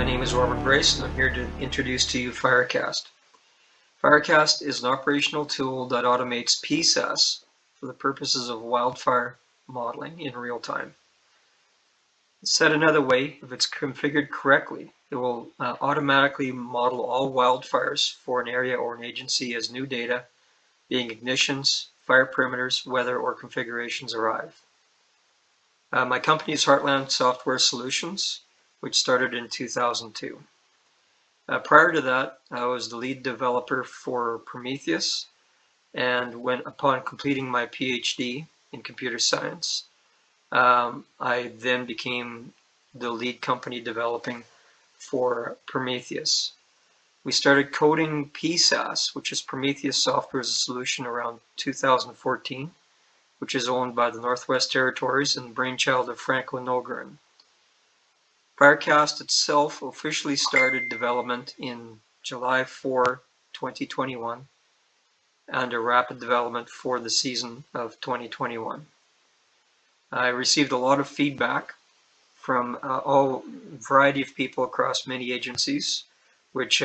name is Bryce, and I'm here to introduce to you Firecast. Firecast is an operational tool that automates PSaaS for the purposes of wildfire modeling in real time. Said another way, if it's configured correctly, it will automatically model all wildfires for an area or an agency as new data, being ignitions, fire perimeters, weather, or configurations arrive. My company is Heartland Software Solutions, which started in 2002. Prior to that, I was the lead developer for Prometheus, and upon completing my PhD in computer science, I then became the lead company developing for Prometheus. We started coding PSaaS, which is Prometheus Software as a Solution, around 2014, which is owned by the Northwest Territories and brainchild of Franco Nogren. Firecast itself officially started development in July 4, 2021, and a rapid development for the season of 2021. I received a lot of feedback from all variety of people across many agencies, which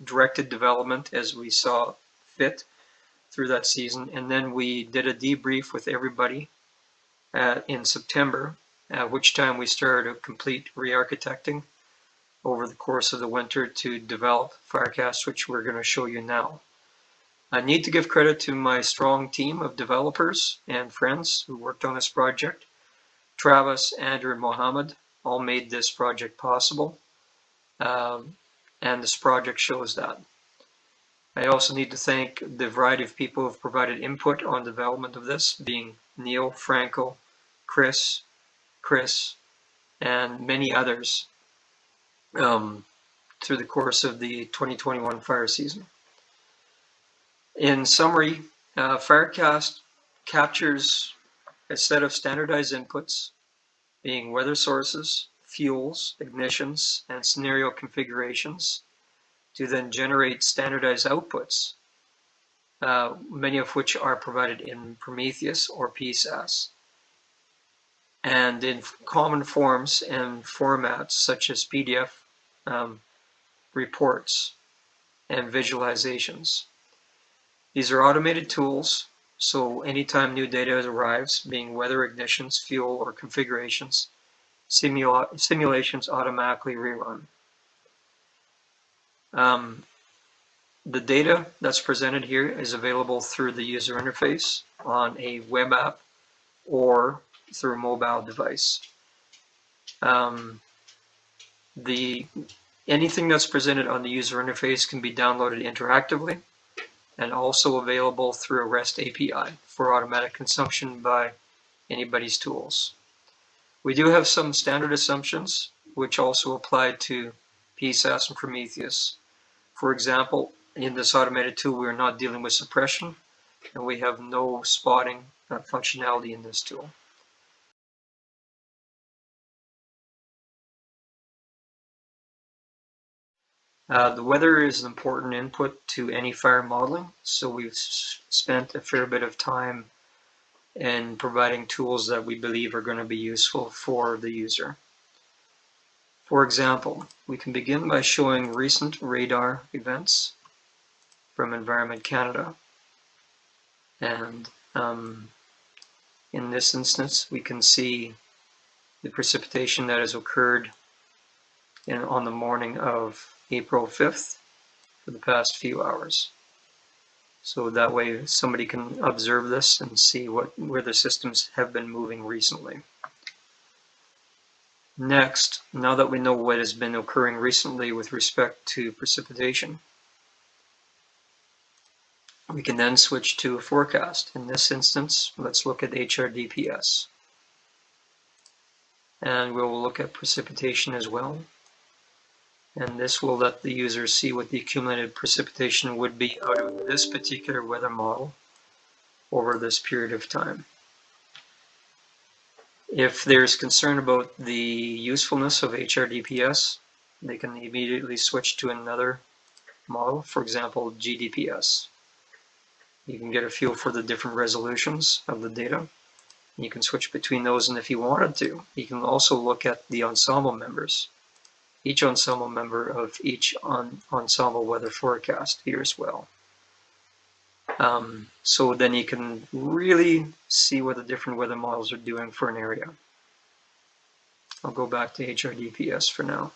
directed development as we saw fit through that season. And then we did a debrief with everybody in September, at which time we started a complete re-architecting over the course of the winter to develop Firecast, which we're going to show you now. I need to give credit to my strong team of developers and friends who worked on this project. Travis, Andrew, and Mohammed all made this project possible, and this project shows that. I also need to thank the variety of people who have provided input on development of this, being Neil, Franco, Chris, and many others through the course of the 2021 fire season. In summary, Firecast captures a set of standardized inputs, being weather sources, fuels, ignitions, and scenario configurations, to then generate standardized outputs, many of which are provided in Prometheus or PSaaS, and in common forms and formats such as PDF reports and visualizations. These are automated tools, so anytime new data arrives, being weather, ignitions, fuel, or configurations, simulations automatically rerun. The data that's presented here is available through the user interface on a web app or through a mobile device. Anything that's presented on the user interface can be downloaded interactively and also available through a REST API for automatic consumption by anybody's tools. We do have some standard assumptions which also apply to PSaaS and Prometheus. For example, in this automated tool, we are not dealing with suppression, and we have no spotting functionality in this tool. The weather is an important input to any fire modeling, so we've spent a fair bit of time in providing tools that we believe are going to be useful for the user. For example, we can begin by showing recent radar events from Environment Canada, and in this instance we can see the precipitation that has occurred on the morning of April 5th for the past few hours. So that way somebody can observe this and see where the systems have been moving recently. Next, now that we know what has been occurring recently with respect to precipitation, we can then switch to a forecast. In this instance, let's look at HRDPS. And we'll look at precipitation as well. And this will let the user see what the accumulated precipitation would be out of this particular weather model over this period of time. If there's concern about the usefulness of HRDPS, they can immediately switch to another model, for example, GDPS. You can get a feel for the different resolutions of the data. You can switch between those, and if you wanted to, you can also look at the ensemble members each ensemble member of each ensemble weather forecast here as well. So then you can really see what the different weather models are doing for an area. I'll go back to HRDPS for now.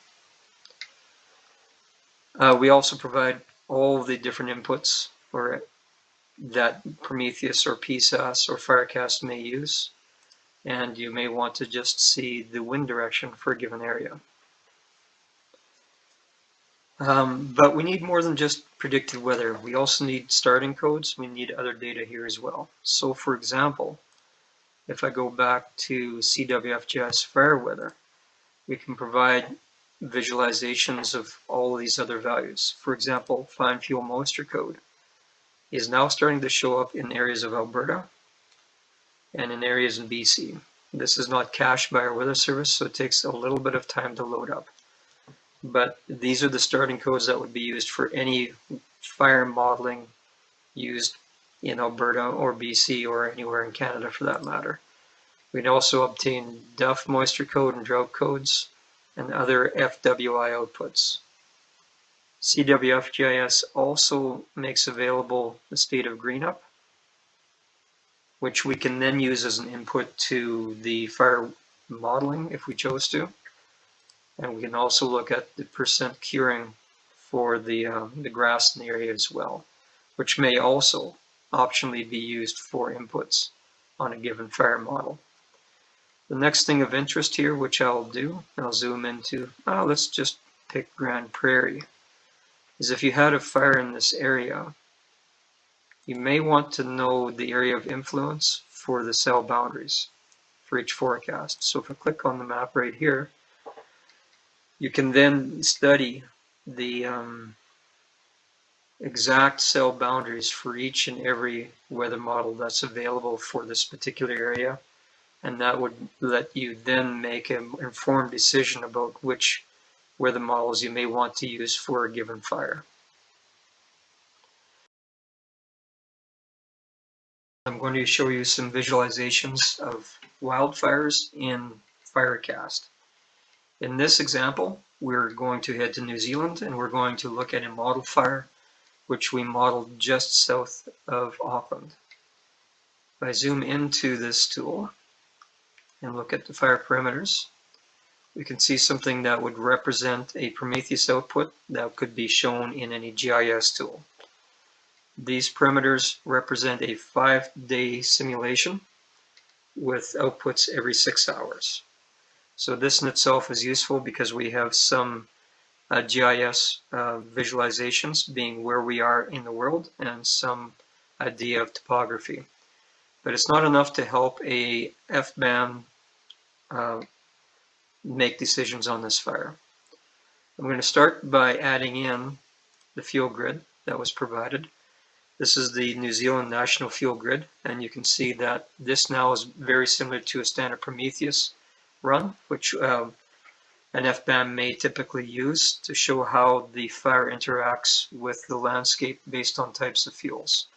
We also provide all the different inputs for that Prometheus or PSaaS or Firecast may use, and you may want to just see the wind direction for a given area. But we need more than just predicted weather. We also need starting codes. We need other data here as well. So for example, if I go back to CWFGS fire weather, we can provide visualizations of all of these other values. For example, fine fuel moisture code is now starting to show up in areas of Alberta and in areas in BC. This is not cached by our weather service, so it takes a little bit of time to load up. But these are the starting codes that would be used for any fire modeling used in Alberta or BC or anywhere in Canada for that matter. We'd also obtain DUF moisture code and drought codes and other FWI outputs. CWFGIS also makes available the state of green-up, which we can then use as an input to the fire modeling if we chose to. And we can also look at the percent curing for the grass in the area as well, which may also optionally be used for inputs on a given fire model. The next thing of interest here, which I'll do, I'll zoom into, let's just pick Grand Prairie, is if you had a fire in this area, you may want to know the area of influence for the cell boundaries for each forecast. So if I click on the map right here, you can then study the exact cell boundaries for each and every weather model that's available for this particular area, and that would let you then make an informed decision about which weather models you may want to use for a given fire. I'm going to show you some visualizations of wildfires in Firecast. In this example, we're going to head to New Zealand and we're going to look at a model fire which we modeled just south of Auckland. If I zoom into this tool and look at the fire parameters, we can see something that would represent a Prometheus output that could be shown in any GIS tool. These parameters represent a 5-day simulation with outputs every 6 hours. So this in itself is useful because we have some GIS visualizations being where we are in the world and some idea of topography. But it's not enough to help a FBAM make decisions on this fire. I'm going to start by adding in the fuel grid that was provided. This is the New Zealand National Fuel Grid, and you can see that this now is very similar to a standard Prometheus run, which an FBAM may typically use to show how the fire interacts with the landscape based on types of fuels.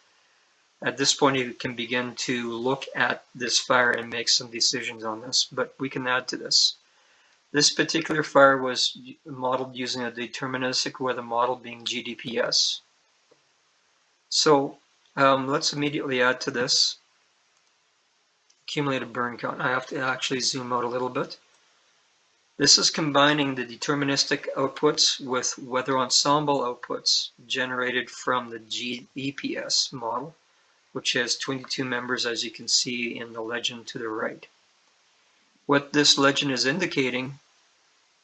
At this point, you can begin to look at this fire and make some decisions on this, but we can add to this. This particular fire was modeled using a deterministic weather model being GDPS. So let's immediately add to this accumulated burn count. I have to actually zoom out a little bit. This is combining the deterministic outputs with weather ensemble outputs generated from the GEPS model, which has 22 members, as you can see in the legend to the right. What this legend is indicating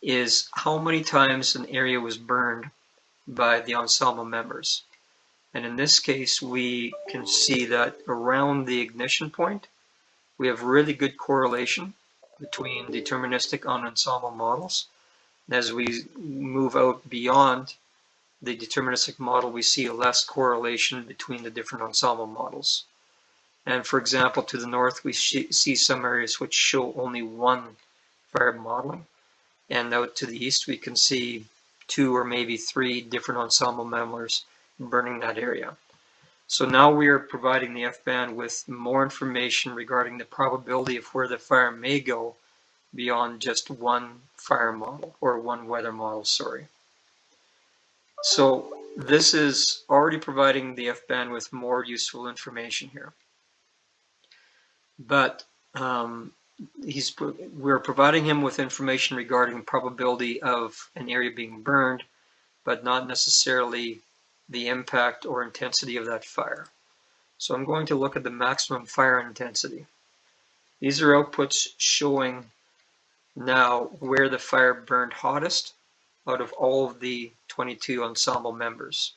is how many times an area was burned by the ensemble members. And in this case, we can see that around the ignition point, we have really good correlation between deterministic and ensemble models. As we move out beyond the deterministic model, we see a less correlation between the different ensemble models. And for example, to the north, we see some areas which show only one fire modeling. And out to the east, we can see 2 or maybe 3 different ensemble members burning that area. So now we are providing the FBAN with more information regarding the probability of where the fire may go beyond just one fire model, or one weather model, sorry. So this is already providing the F-band with more useful information here. But we're providing him with information regarding probability of an area being burned, but not necessarily the impact or intensity of that fire. So I'm going to look at the maximum fire intensity. These are outputs showing now where the fire burned hottest out of all of the 22 ensemble members.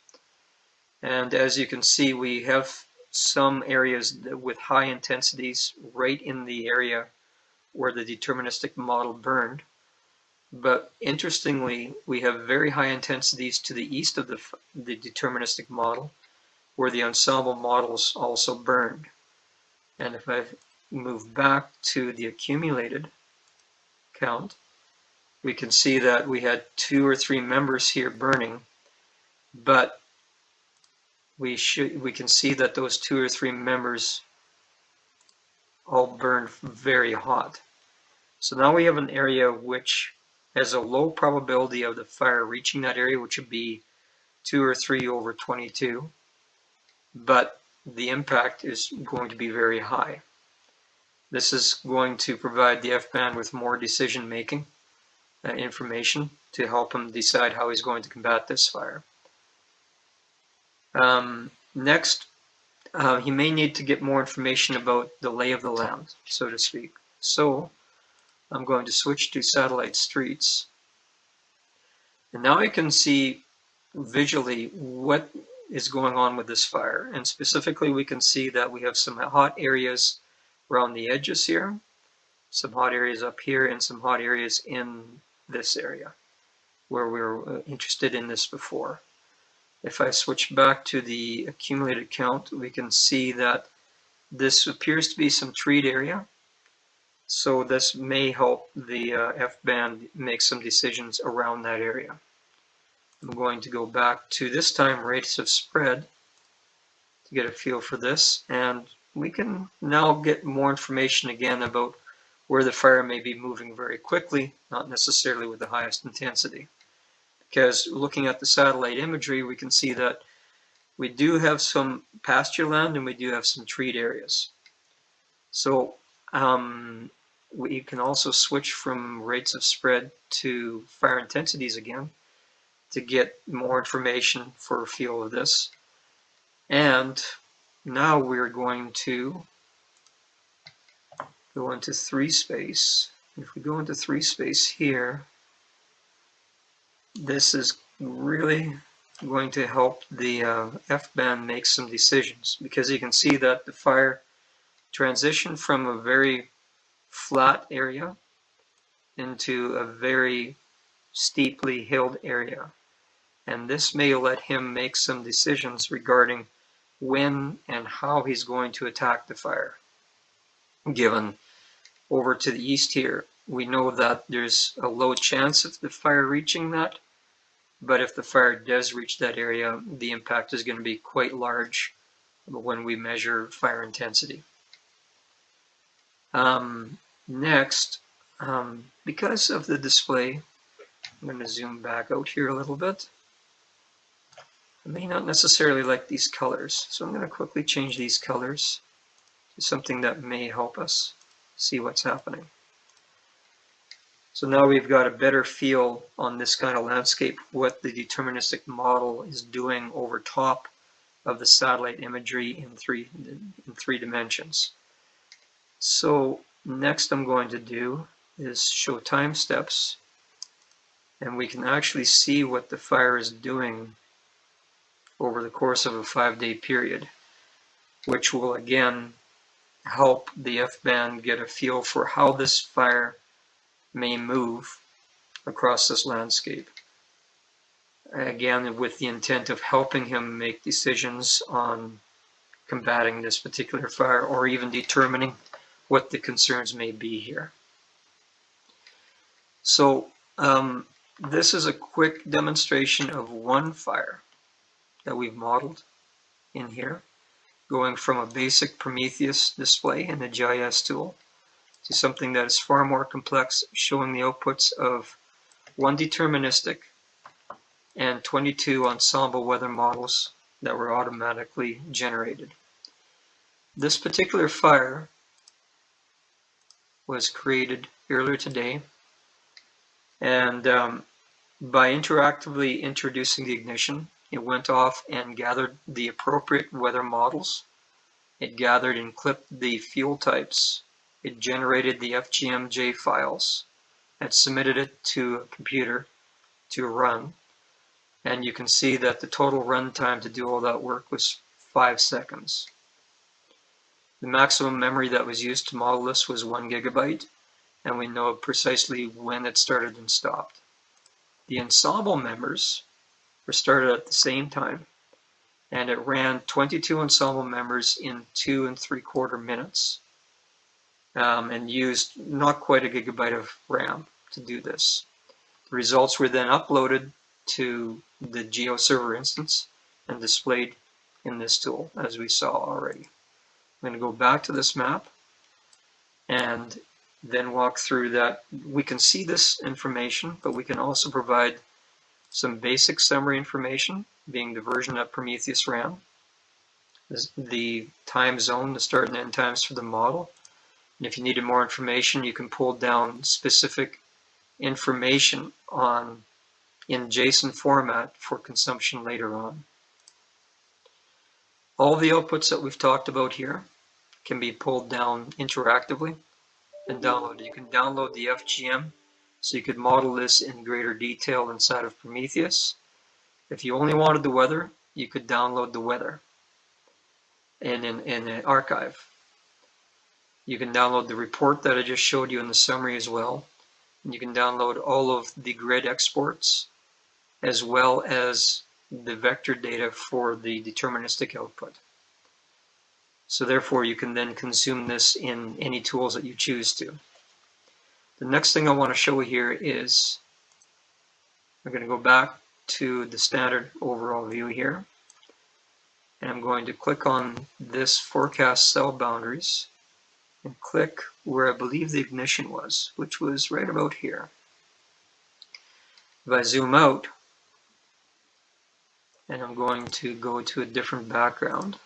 And as you can see, we have some areas with high intensities right in the area where the deterministic model burned. But interestingly, we have very high intensities to the east of the deterministic model, where the ensemble models also burned. And if I move back to the accumulated count, we can see that we had 2 or 3 members here burning, but we can see that those 2 or 3 members all burned very hot. So now we have an area which has a low probability of the fire reaching that area, which would be 2 or 3 over 22, but the impact is going to be very high. This is going to provide the F-band with more decision-making information to help him decide how he's going to combat this fire. Next, he may need to get more information about the lay of the land, so to speak. So I'm going to switch to satellite streets. And now I can see visually what is going on with this fire. And specifically, we can see that we have some hot areas around the edges here, some hot areas up here, and some hot areas in this area where we were interested in this before. If I switch back to the accumulated count, we can see that this appears to be some treed area. So this may help the F-band make some decisions around that area. I'm going to go back to, this time, rates of spread to get a feel for this. And we can now get more information again about where the fire may be moving very quickly, not necessarily with the highest intensity. Because looking at the satellite imagery, we can see that we do have some pasture land and we do have some treed areas. So we can also switch from rates of spread to fire intensities again to get more information for a feel of this. And now we're going to go into 3-space. If we go into 3-space here, this is really going to help the F-band make some decisions, because you can see that the fire transitioned from a very flat area into a very steeply hilled area. And this may let him make some decisions regarding when and how he's going to attack the fire. Given over to the east here, we know that there's a low chance of the fire reaching that, but if the fire does reach that area, the impact is going to be quite large when we measure fire intensity. Next, because of the display, I'm going to zoom back out here a little bit. I may not necessarily like these colors, so I'm going to quickly change these colors to something that may help us see what's happening. So now we've got a better feel on this kind of landscape, what the deterministic model is doing over top of the satellite imagery in three dimensions. So next I'm going to do is show time steps, and we can actually see what the fire is doing over the course of a 5-day period, which will again help the F-band get a feel for how this fire may move across this landscape. Again, with the intent of helping him make decisions on combating this particular fire, or even determining what the concerns may be here. So this is a quick demonstration of one fire that we've modeled in here, going from a basic Prometheus display in the GIS tool to something that is far more complex, showing the outputs of 1 deterministic and 22 ensemble weather models that were automatically generated. This particular fire was created earlier today, and by interactively introducing the ignition, it went off and gathered the appropriate weather models. It gathered and clipped the fuel types. It generated the FGMJ files and submitted it to a computer to run. And you can see that the total run time to do all that work was 5 seconds. The maximum memory that was used to model this was 1 gigabyte, and we know precisely when it started and stopped. The ensemble members were started at the same time, and it ran 22 ensemble members in 2 3/4 minutes, and used not quite a gigabyte of RAM to do this. The results were then uploaded to the GeoServer instance and displayed in this tool, as we saw already. I'm going to go back to this map and then walk through that. We can see this information, but we can also provide some basic summary information, being the version that Prometheus ran, the time zone, the start and end times for the model. And if you needed more information, you can pull down specific information in JSON format for consumption later on. All the outputs that we've talked about here can be pulled down interactively and downloaded. You can download the FGM, so you could model this in greater detail inside of Prometheus. If you only wanted the weather, you could download the weather in an archive. You can download the report that I just showed you in the summary as well. And you can download all of the grid exports, as well as the vector data for the deterministic output. So therefore, you can then consume this in any tools that you choose to. The next thing I want to show here is, I'm going to go back to the standard overall view here, and I'm going to click on this forecast cell boundaries and click where I believe the ignition was, which was right about here. If I zoom out, and I'm going to go to a different background,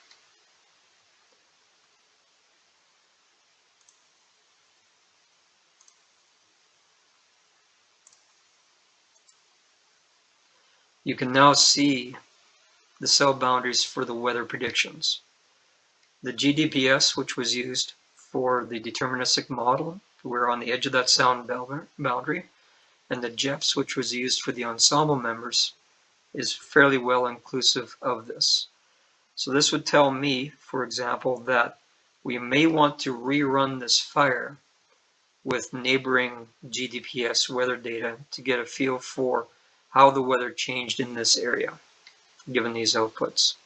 you can now see the cell boundaries for the weather predictions. The GDPS, which was used for the deterministic model, we're on the edge of that sound boundary, and the JEFs, which was used for the ensemble members, is fairly well inclusive of this. So this would tell me, for example, that we may want to rerun this fire with neighboring GDPS weather data to get a feel for how the weather changed in this area, given these outputs.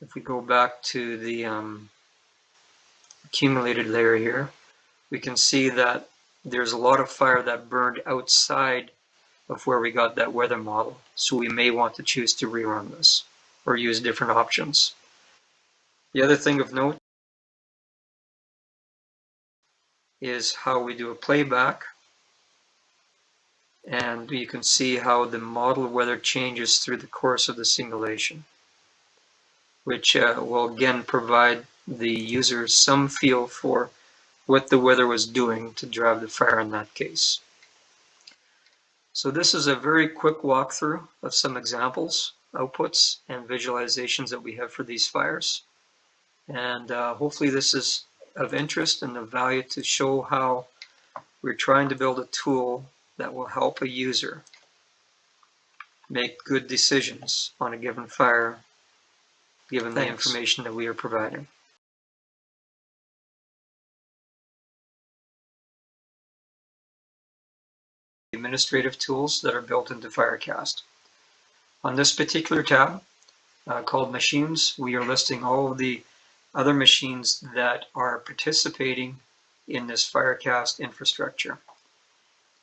If we go back to the accumulated layer here, we can see that there's a lot of fire that burned outside of where we got that weather model. So we may want to choose to rerun this or use different options. The other thing of note is how we do a playback, and you can see how the model weather changes through the course of the simulation, which will again provide the user some feel for what the weather was doing to drive the fire in that case. So this is a very quick walkthrough of some examples, outputs, and visualizations that we have for these fires. And hopefully this is of interest and of value to show how we're trying to build a tool that will help a user make good decisions on a given fire, given the information that we are providing. Administrative tools that are built into Firecast. On this particular tab called Machines, we are listing all of the other machines that are participating in this Firecast infrastructure.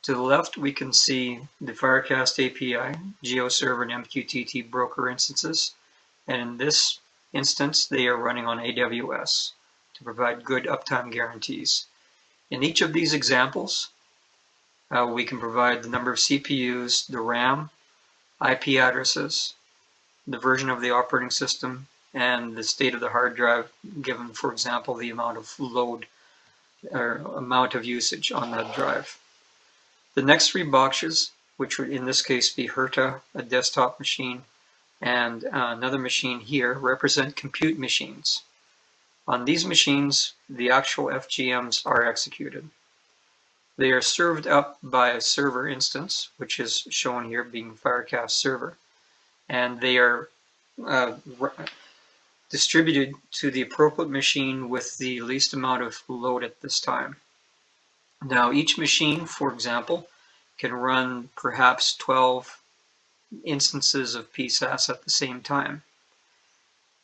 To the left, we can see the Firecast API, GeoServer, and MQTT broker instances, and in this instance, they are running on AWS to provide good uptime guarantees. In each of these examples, we can provide the number of CPUs, the RAM, IP addresses, the version of the operating system, and the state of the hard drive, given, for example, the amount of load or amount of usage on that drive. The next three boxes, which would in this case be Herta, a desktop machine, and another machine here, represent compute machines. On these machines, the actual FGMs are executed. They are served up by a server instance, which is shown here being Firecast server, and they are distributed to the appropriate machine with the least amount of load at this time. Now, each machine, for example, can run perhaps 12 instances of PSaaS at the same time.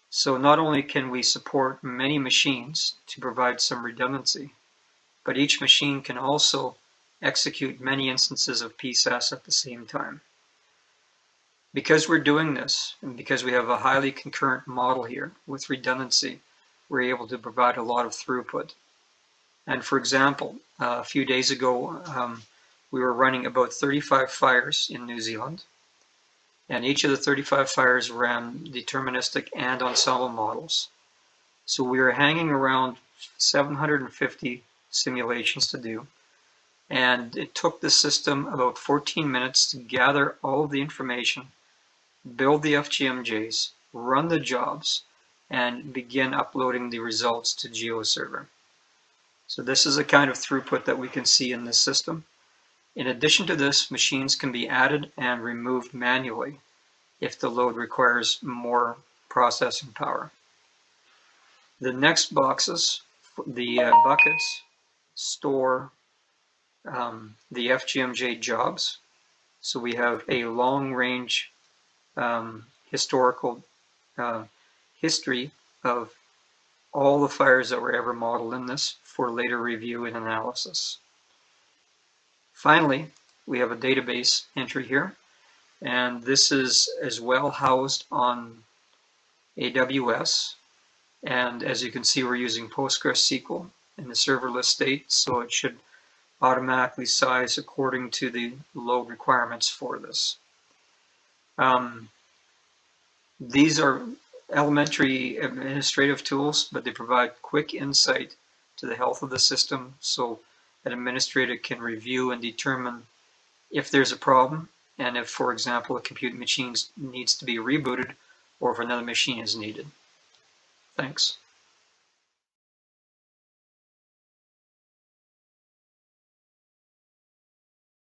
So not only can we support many machines to provide some redundancy, but each machine can also execute many instances of PSaaS at the same time. Because we're doing this, and because we have a highly concurrent model here with redundancy, we're able to provide a lot of throughput. And for example, a few days ago, we were running about 35 fires in New Zealand, and each of the 35 fires ran deterministic and ensemble models. So we were hanging around 750 simulations to do, and it took the system about 14 minutes to gather all of the information, build the FGMJs, run the jobs, and begin uploading the results to GeoServer. So this is a kind of throughput that we can see in this system. In addition to this, machines can be added and removed manually if the load requires more processing power. The next boxes, the buckets, store the FGMJ jobs. So we have a long-range historical history of all the fires that were ever modeled in this for later review and analysis. Finally, we have a database entry here, and this is as well housed on AWS. And as you can see, we're using PostgreSQL in the serverless state, so it should automatically size according to the load requirements for this. These are elementary administrative tools, but they provide quick insight to the health of the system, so an administrator can review and determine if there's a problem, and if, for example, a compute machine needs to be rebooted, or if another machine is needed. Thanks.